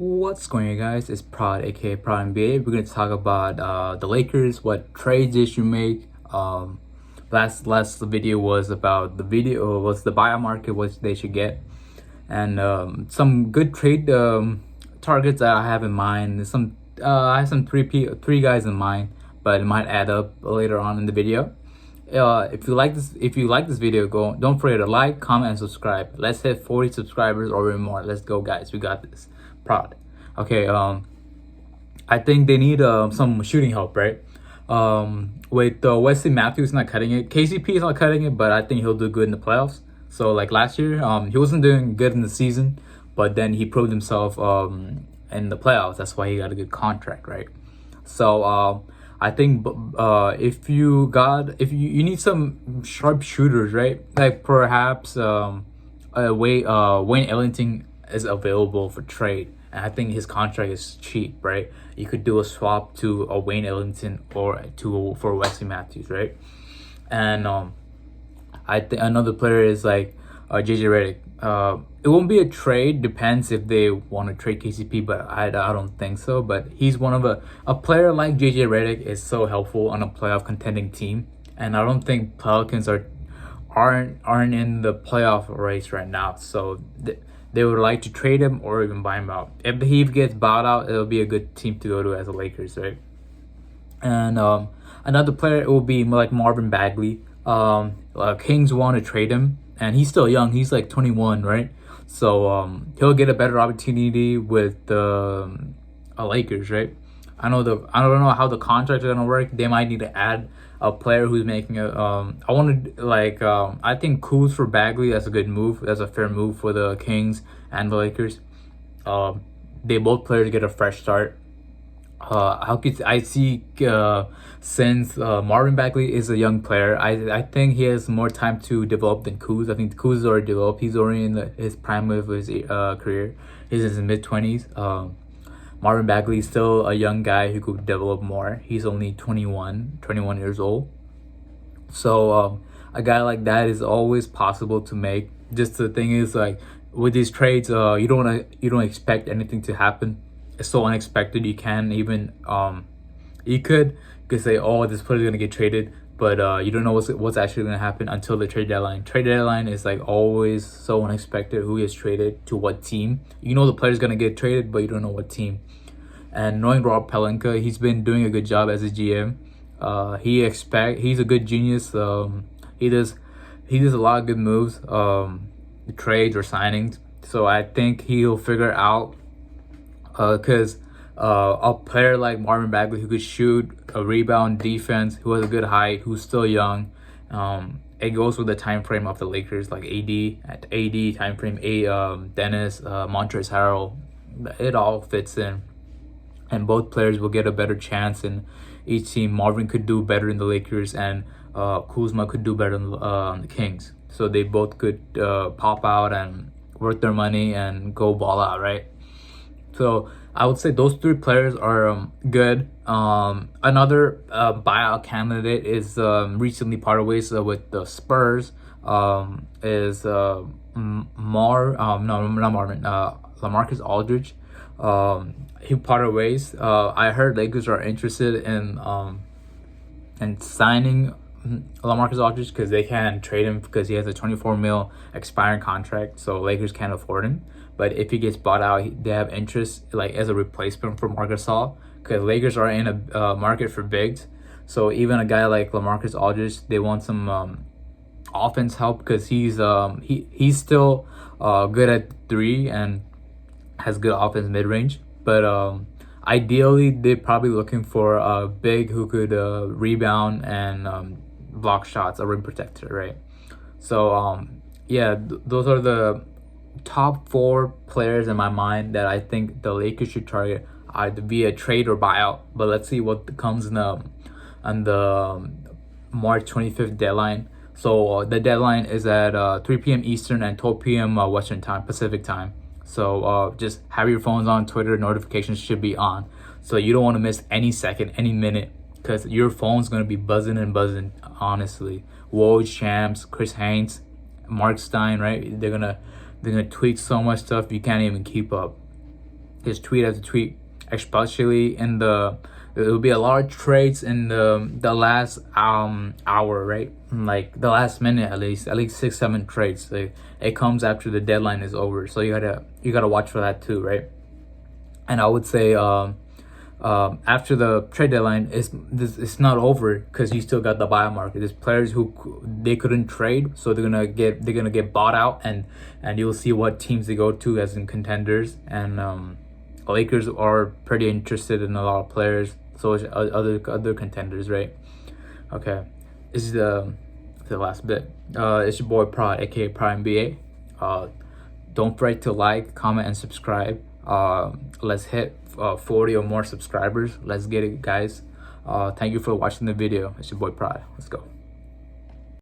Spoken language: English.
What's going on, guys? It's Prod, aka Prod NBA. We're gonna talk about the Lakers, what trades they should make. Last video was about the buyout market, what they should get, and some good trade targets that I have in mind. I have some three guys in mind, but it might add up later on in the video. If you like this video, don't forget to like, comment, and subscribe. Let's hit 40 subscribers or even more. Let's go, guys. We got this. Proud. Okay. I think they need some shooting help, right? With Wesley Matthews not cutting it, KCP is not cutting it, but I think he'll do good in the playoffs. So like last year, he wasn't doing good in the season, but then he proved himself in the playoffs. That's why he got a good contract, right? So I think if you need some sharp shooters, right? Like perhaps Wayne Ellington is available for trade, and I think his contract is cheap, right? You could do a swap to a Wayne Ellington or for Wesley Matthews, right? And I think another player is like JJ Redick. It won't be a trade. Depends if they want to trade KCP, but I don't think so. But he's one of a player like JJ Redick is so helpful on a playoff contending team, and I don't think Pelicans aren't in the playoff race right now. So they would like to trade him or even buy him out. If he gets bought out, it'll be a good team to go to as the Lakers, right? And another player, it will be like Marvin Bagley. Kings want to trade him, and he's still young. He's like 21, right? So he'll get a better opportunity with the Lakers, right? I don't know how the contracts are gonna work. They might need to add a player who's making I think Kuz for Bagley. That's a good move. That's a fair move for the Kings and the Lakers. They both players get a fresh start. Since Marvin Bagley is a young player, I think he has more time to develop than Kuz. I think Kuz is already developed. He's already in his prime of his career. He's in his mid-20s. Marvin Bagley is still a young guy who could develop more. He's only 21 years old. So a guy like that is always possible to make. Just the thing is, like with these trades, you don't expect anything to happen. It's so unexpected. You can't even you could say, oh, this player is gonna get traded, but you don't know what's actually gonna happen until the trade deadline. Trade deadline is like always so unexpected. Who gets traded to what team? You know the player's gonna get traded, but you don't know what team. And knowing Rob Pelinka, he's been doing a good job as a GM. He's a good genius. He does a lot of good moves, trades or signings. So I think he'll figure out because a player like Marvin Bagley who could shoot, a rebound, defense, who has a good height, who's still young. It goes with the time frame of the Lakers, like AD time frame, Dennis, Montrezl Harrell. It all fits in, and both players will get a better chance in each team. Marvin could do better in the Lakers, and Kuzma could do better on the Kings. So they both could pop out and worth their money and go ball out, right? So I would say those three players are good. Another buyout candidate is recently parted ways with the Spurs. Is LaMarcus Aldridge. He parted ways. I heard Lakers are interested in signing LaMarcus Aldridge because they can't trade him because he has a 24 mil expiring contract, so Lakers can't afford him. But if he gets bought out, they have interest like as a replacement for Marc Gasol, because Lakers are in a market for bigs. So even a guy like LaMarcus Aldridge, they want some offense help because he's still good at three and has good offense mid range. But ideally, they're probably looking for a big who could rebound and block shots, a rim protector, right? So those are the top 4 players in my mind that I think the Lakers should target either via trade or buyout. But let's see what comes on the March 25th deadline. So the deadline is at 3 p.m. Eastern and 12 p.m. Western time, Pacific time. So just have your phones on. Twitter notifications should be on, so you don't want to miss any second, any minute, because your phone's gonna be buzzing and buzzing. Honestly, Woj, Shams, Chris Haynes, Mark Stein, right? They're gonna tweet so much stuff you can't even keep up. his tweet after tweet, especially in the, there will be a lot of trades in the last hour, right? Like the last minute, at least 6-7 trades. Like, it comes after the deadline is over, so you gotta watch for that too, right? And I would say after the trade deadline, it's not over, because you still got the buyout market. There's players who they couldn't trade, so they're gonna get bought out, and you'll see what teams they go to as in contenders. And Lakers are pretty interested in a lot of players, so is other contenders, right? Okay, this is the last bit. It's your boy Prod, aka Prime NBA. Don't forget to like, comment, and subscribe. Let's hit 40 or more subscribers. Let's get it, guys. Thank you for watching the video. It's your boy Prod. Let's go.